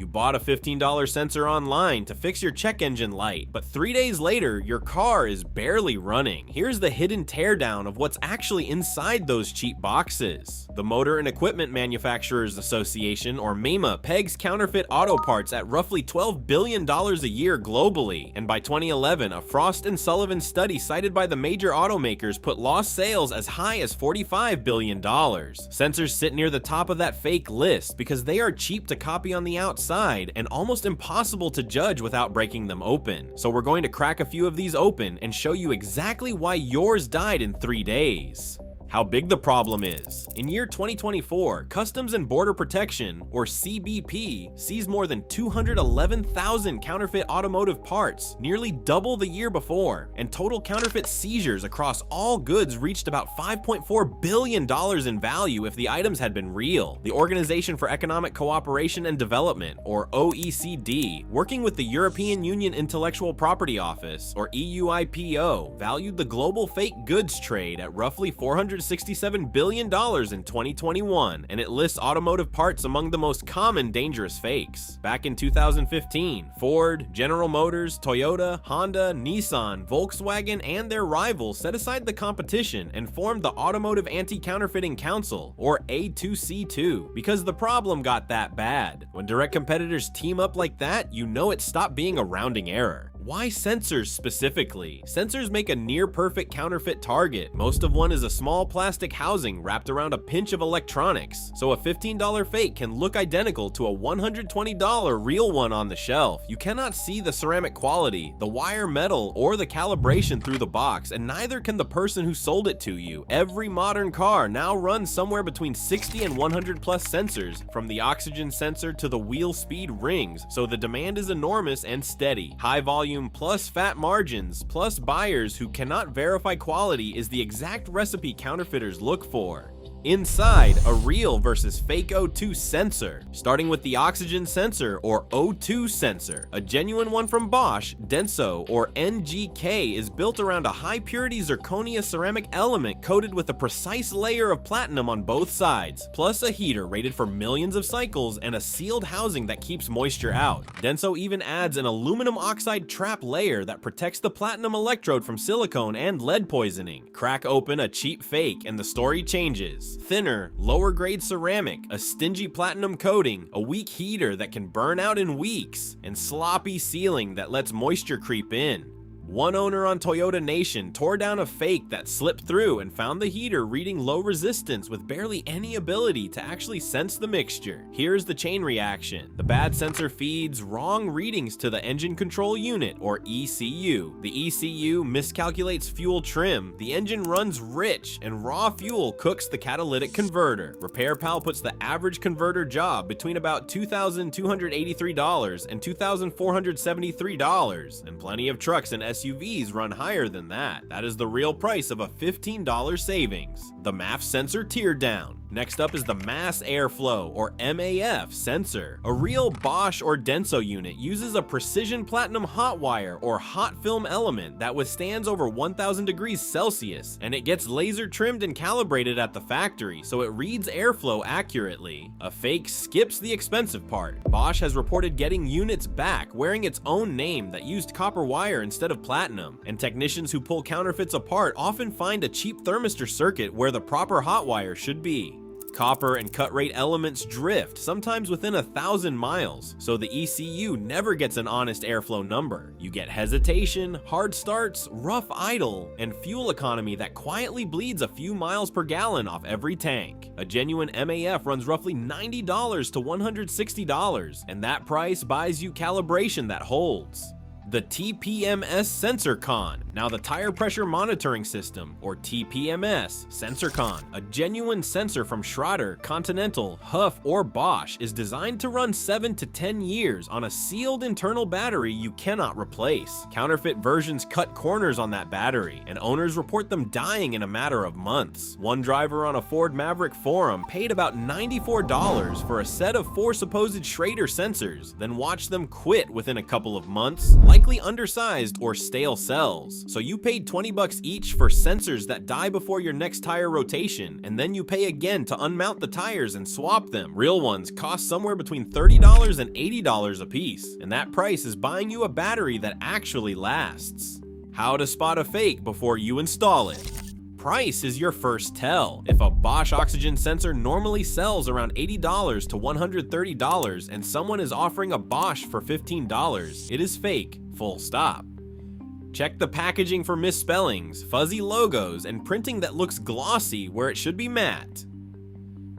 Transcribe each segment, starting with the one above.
You bought a $15 sensor online to fix your check engine light, but 3 days later, your car is barely running. Here's the hidden teardown of what's actually inside those cheap boxes. The Motor and Equipment Manufacturers Association, or MEMA, pegs counterfeit auto parts at roughly $12 billion a year globally, and by 2011, a Frost & Sullivan study cited by the major automakers put lost sales as high as $45 billion. Sensors sit near the top of that fake list because they are cheap to copy on the outside and almost impossible to judge without breaking them open. So we're going to crack a few of these open and show you exactly why yours died in 3 days. How big the problem is. In year 2024, Customs and Border Protection, or CBP, seized more than 211,000 counterfeit automotive parts, nearly double the year before, and total counterfeit seizures across all goods reached about $5.4 billion in value if the items had been real. The Organization for Economic Cooperation and Development, or OECD, working with the European Union Intellectual Property Office, or EUIPO, valued the global fake goods trade at roughly $467 billion in 2021, and it lists automotive parts among the most common dangerous fakes. Back in 2015, Ford, General Motors, Toyota, Honda, Nissan, Volkswagen, and their rivals set aside the competition and formed the Automotive Anti-Counterfeiting Council, or A2C2, because the problem got that bad. When direct competitors team up like that, you know it stopped being a rounding error. Why sensors specifically? Sensors make a near-perfect counterfeit target. Most of one is a small plastic housing wrapped around a pinch of electronics, so a $15 fake can look identical to a $120 real one on the shelf. You cannot see the ceramic quality, the wire metal, or the calibration through the box, and neither can the person who sold it to you. Every modern car now runs somewhere between 60 and 100 plus sensors, from the oxygen sensor to the wheel speed rings, so the demand is enormous and steady. High volume plus fat margins plus buyers who cannot verify quality is the exact recipe counterfeiters look for. Inside, a real versus fake O2 sensor. Starting with the oxygen sensor, or O2 sensor. A genuine one from Bosch, Denso, or NGK, is built around a high-purity zirconia ceramic element coated with a precise layer of platinum on both sides, plus a heater rated for millions of cycles and a sealed housing that keeps moisture out. Denso even adds an aluminum oxide trap layer that protects the platinum electrode from silicone and lead poisoning. Crack open a cheap fake and the story changes. Thinner, lower grade ceramic, a stingy platinum coating, a weak heater that can burn out in weeks, and sloppy sealing that lets moisture creep in. One owner on Toyota Nation tore down a fake that slipped through and found the heater reading low resistance with barely any ability to actually sense the mixture. Here's the chain reaction. The bad sensor feeds wrong readings to the engine control unit, or ECU. The ECU miscalculates fuel trim, the engine runs rich, and raw fuel cooks the catalytic converter. RepairPal puts the average converter job between about $2,283 and $2,473, and plenty of trucks and SUVs run higher than that. That is the real price of a $15 savings. The MAF sensor teardown. Next up is the mass airflow, or MAF sensor. A real Bosch or Denso unit uses a precision platinum hot wire or hot film element that withstands over 1000 degrees Celsius, and it gets laser trimmed and calibrated at the factory so it reads airflow accurately. A fake skips the expensive part. Bosch has reported getting units back wearing its own name that used copper wire instead of platinum, and technicians who pull counterfeits apart often find a cheap thermistor circuit where the proper hot wire should be. Copper and cut rate elements drift, sometimes within 1,000 miles, so the ECU never gets an honest airflow number. You get hesitation, hard starts, rough idle, and fuel economy that quietly bleeds a few miles per gallon off every tank. A genuine MAF runs roughly $90 to $160, and that price buys you calibration that holds. The TPMS sensor con. Now the tire pressure monitoring system, or TPMS sensor con, a genuine sensor from Schroeder, Continental, Huff, or Bosch, is designed to run 7 to 10 years on a sealed internal battery you cannot replace. Counterfeit versions cut corners on that battery, and owners report them dying in a matter of months. One driver on a Ford Maverick forum paid about $94 for a set of 4 supposed Schrader sensors, then watched them quit within a couple of months, likely undersized or stale cells. So you paid 20 bucks each for sensors that die before your next tire rotation, and then you pay again to unmount the tires and swap them. Real ones cost somewhere between $30 and $80 a piece, and that price is buying you a battery that actually lasts. How to spot a fake before you install it. Price is your first tell. If a Bosch oxygen sensor normally sells around $80 to $130 and someone is offering a Bosch for $15, it is fake, full stop. Check the packaging for misspellings, fuzzy logos, and printing that looks glossy where it should be matte.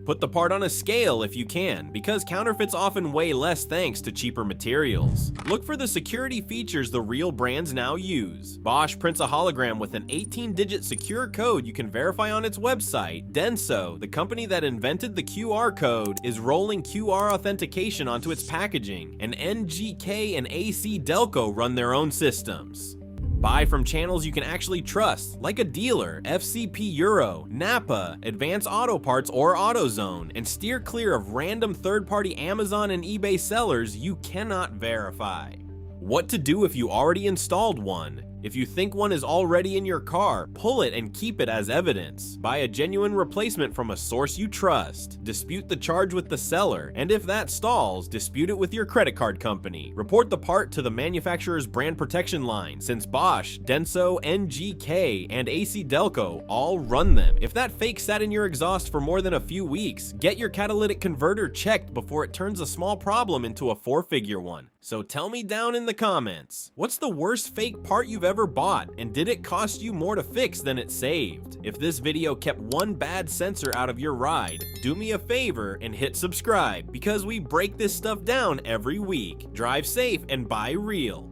Put the part on a scale if you can, because counterfeits often weigh less thanks to cheaper materials. Look for the security features the real brands now use. Bosch prints a hologram with an 18-digit secure code you can verify on its website. Denso, the company that invented the QR code, is rolling QR authentication onto its packaging, and NGK and AC Delco run their own systems. Buy from channels you can actually trust, like a dealer, FCP Euro, Napa, Advanced Auto Parts, or AutoZone, and steer clear of random third-party Amazon and eBay sellers you cannot verify. What to do if you already installed one? If you think one is already in your car, pull it and keep it as evidence. Buy a genuine replacement from a source you trust. Dispute the charge with the seller, and if that stalls, dispute it with your credit card company. Report the part to the manufacturer's brand protection line, since Bosch, Denso, NGK, and AC Delco all run them. If that fake sat in your exhaust for more than a few weeks, get your catalytic converter checked before it turns a small problem into a four-figure one. So tell me down in the comments, what's the worst fake part you've ever bought, and did it cost you more to fix than it saved? If this video kept one bad sensor out of your ride, do me a favor and hit subscribe, because we break this stuff down every week. Drive safe and buy real.